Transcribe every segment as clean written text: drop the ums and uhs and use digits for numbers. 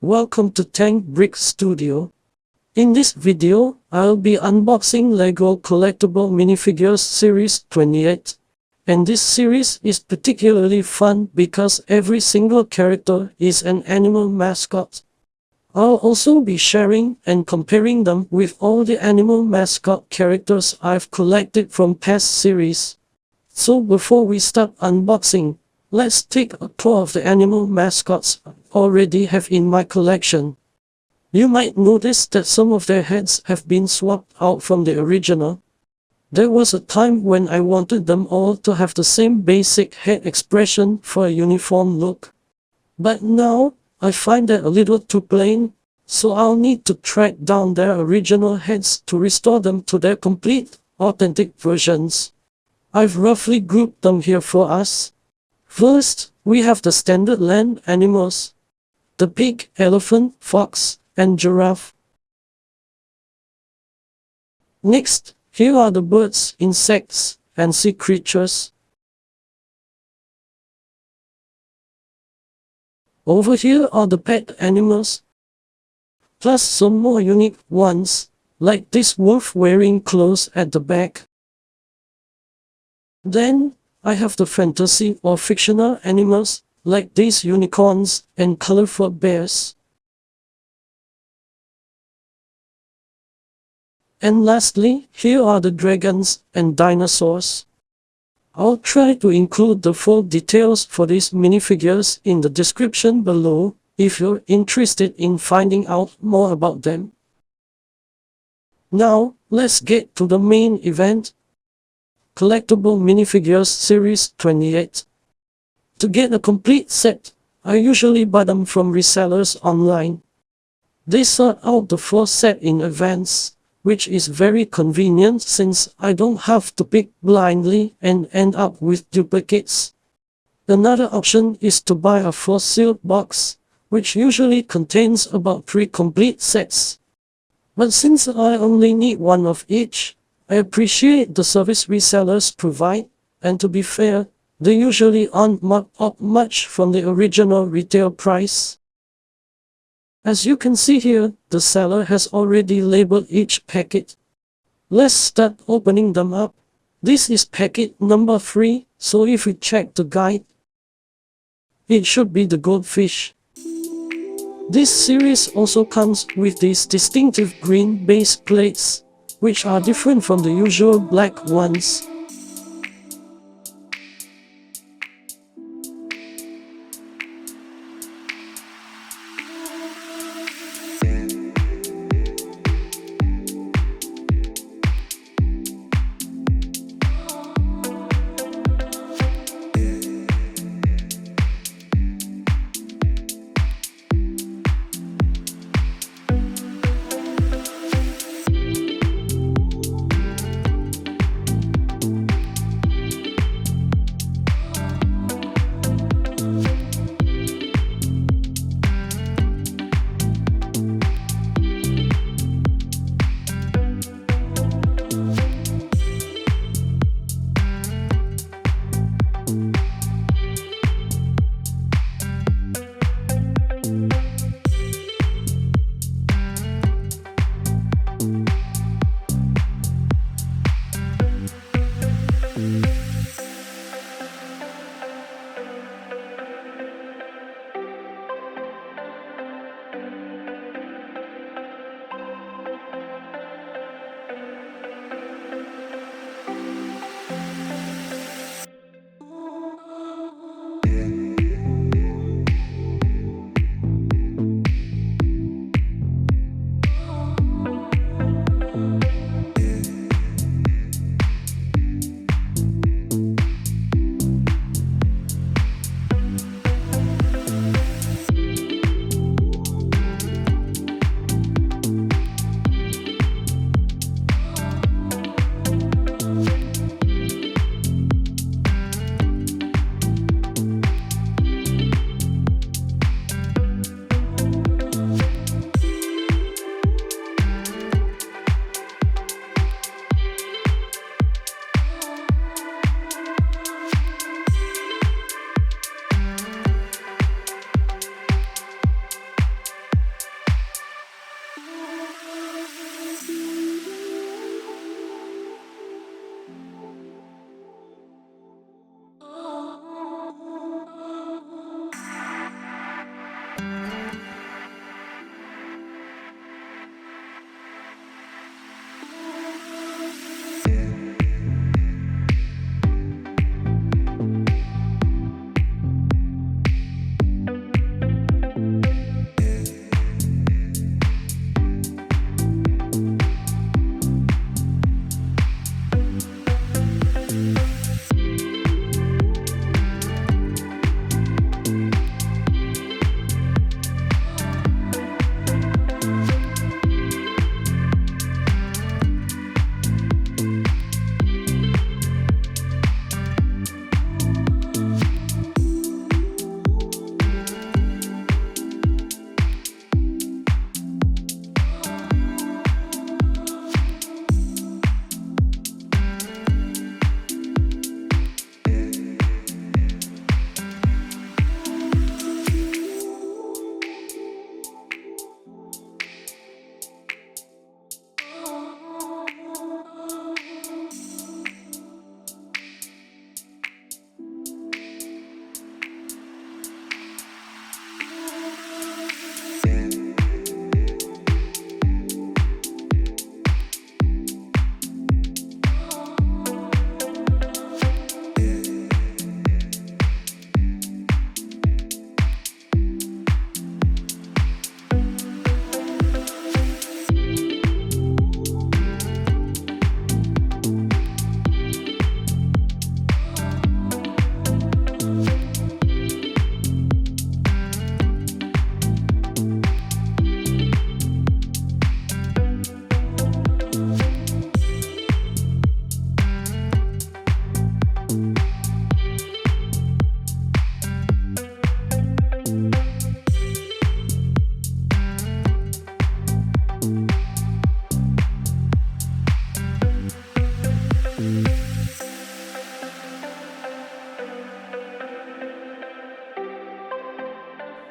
Welcome to Tank Brick Studio. In this video, I'll be unboxing LEGO Collectible Minifigures Series 28. And this series is particularly fun because every single character is an animal mascot. I'll also be sharing and comparing them with all the animal mascot characters I've collected from past series. So before we start unboxing, let's take a tour of the animal mascots I already have in my collection. You might notice that some of their heads have been swapped out from the original. There was a time when I wanted them all to have the same basic head expression for a uniform look. But now, I find that a little too plain, so I'll need to track down their original heads to restore them to their complete, authentic versions. I've roughly grouped them here for us. First, we have the standard land animals. The pig, elephant, fox, and giraffe. Next, here are the birds, insects, and sea creatures. Over here are the pet animals, plus some more unique ones, like this wolf wearing clothes at the back. Then, I have the fantasy or fictional animals, like these unicorns and colorful bears. And lastly, here are the dragons and dinosaurs. I'll try to include the full details for these minifigures in the description below, if you're interested in finding out more about them. Now, let's get to the main event. Collectible Minifigures Series 28. To get a complete set, I usually buy them from resellers online. They sort out the full set in advance, which is very convenient since I don't have to pick blindly and end up with duplicates. Another option is to buy a full sealed box, which usually contains about 3 complete sets. But since I only need one of each, I appreciate the service resellers provide, and to be fair, they usually aren't marked up much from the original retail price. As you can see here, the seller has already labeled each packet. Let's start opening them up. This is packet number 3, so if we check the guide, it should be the Goldfish. This series also comes with these distinctive green base plates, which are different from the usual black ones.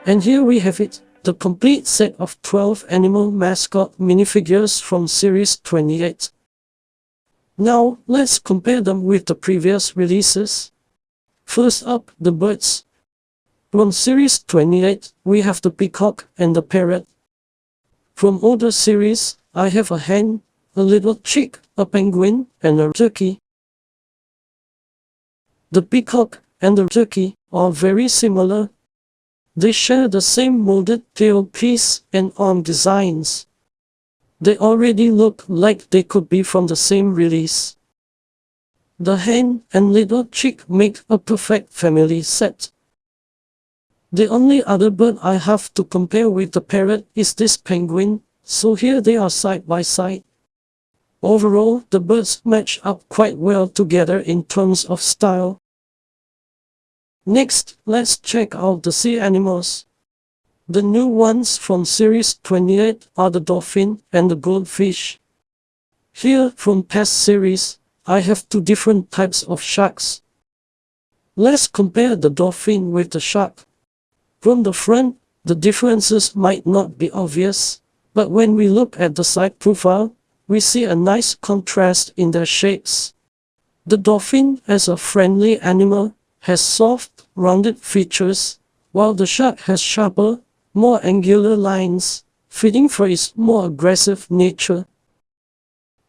And here we have it, the complete set of 12 animal mascot minifigures from Series 28. Now, let's compare them with the previous releases. First up, the birds. From Series 28, we have the peacock and the parrot. From older series, I have a hen, a little chick, a penguin, and a turkey. The peacock and the turkey are very similar. They share the same molded tail piece and arm designs. They already look like they could be from the same release. The hen and little chick make a perfect family set. The only other bird I have to compare with the parrot is this penguin, so here they are side by side. Overall, the birds match up quite well together in terms of style. Next, let's check out the sea animals. The new ones from Series 28 are the dolphin and the goldfish. Here, from past series, I have two different types of sharks. Let's compare the dolphin with the shark. From the front, the differences might not be obvious, but when we look at the side profile, we see a nice contrast in their shapes. The dolphin, as a friendly animal, has soft, rounded features, while the shark has sharper, more angular lines, fitting for its more aggressive nature.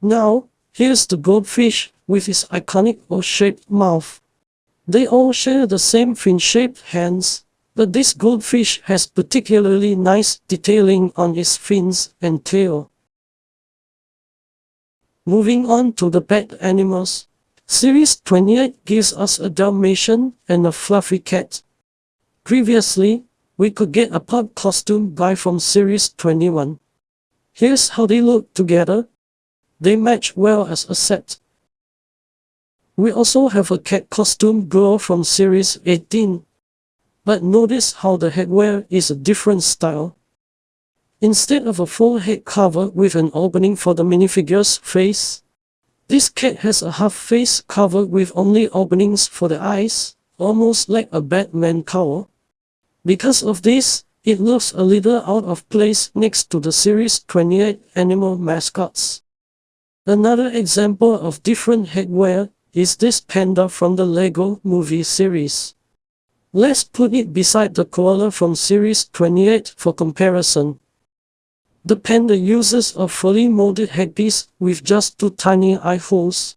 Now, here's the goldfish with its iconic O-shaped mouth. They all share the same fin-shaped hands, but this goldfish has particularly nice detailing on its fins and tail. Moving on to the pet animals. Series 28 gives us a Dalmatian and a fluffy cat. Previously, we could get a pug costume guy from Series 21. Here's how they look together. They match well as a set. We also have a cat costume girl from Series 18. But notice how the headwear is a different style. Instead of a full head cover with an opening for the minifigure's face, this cat has a half face cover with only openings for the eyes, almost like a Batman cowl. Because of this, it looks a little out of place next to the Series 28 animal mascots. Another example of different headwear is this panda from the LEGO movie series. Let's put it beside the koala from Series 28 for comparison. The panda uses a fully molded headpiece with just two tiny eye holes.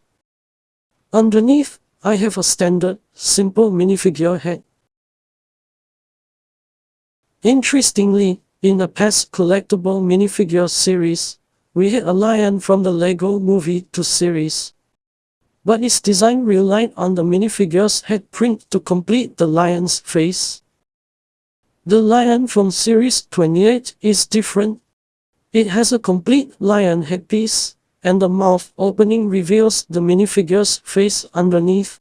Underneath, I have a standard, simple minifigure head. Interestingly, in a past collectible minifigure series, we had a lion from the LEGO Movie 2 series. But its design relied on the minifigure's head print to complete the lion's face. The lion from Series 28 is different. It has a complete lion headpiece, and the mouth opening reveals the minifigure's face underneath.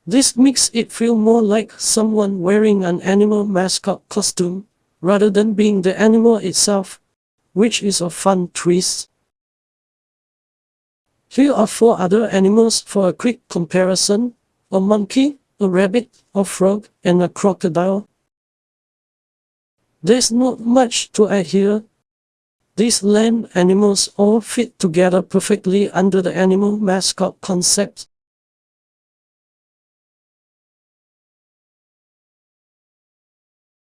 This makes it feel more like someone wearing an animal mascot costume, rather than being the animal itself, which is a fun twist. Here are 4 other animals for a quick comparison: a monkey, a rabbit, a frog, and a crocodile. There's not much to add here. These land animals all fit together perfectly under the animal mascot concept.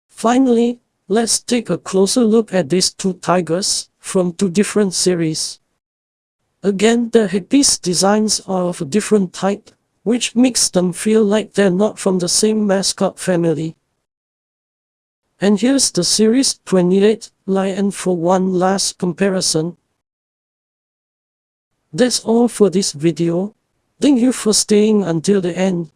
Finally, let's take a closer look at these 2 tigers from 2 different series. Again, their headpiece designs are of a different type, which makes them feel like they're not from the same mascot family. And here's the Series 28 lion for one last comparison. That's all for this video. Thank you for staying until the end.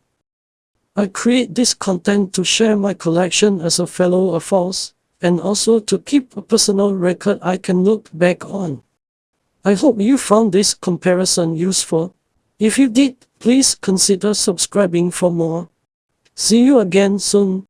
I create this content to share my collection as a fellow AFOLs, and also to keep a personal record I can look back on. I hope you found this comparison useful. If you did, please consider subscribing for more. See you again soon.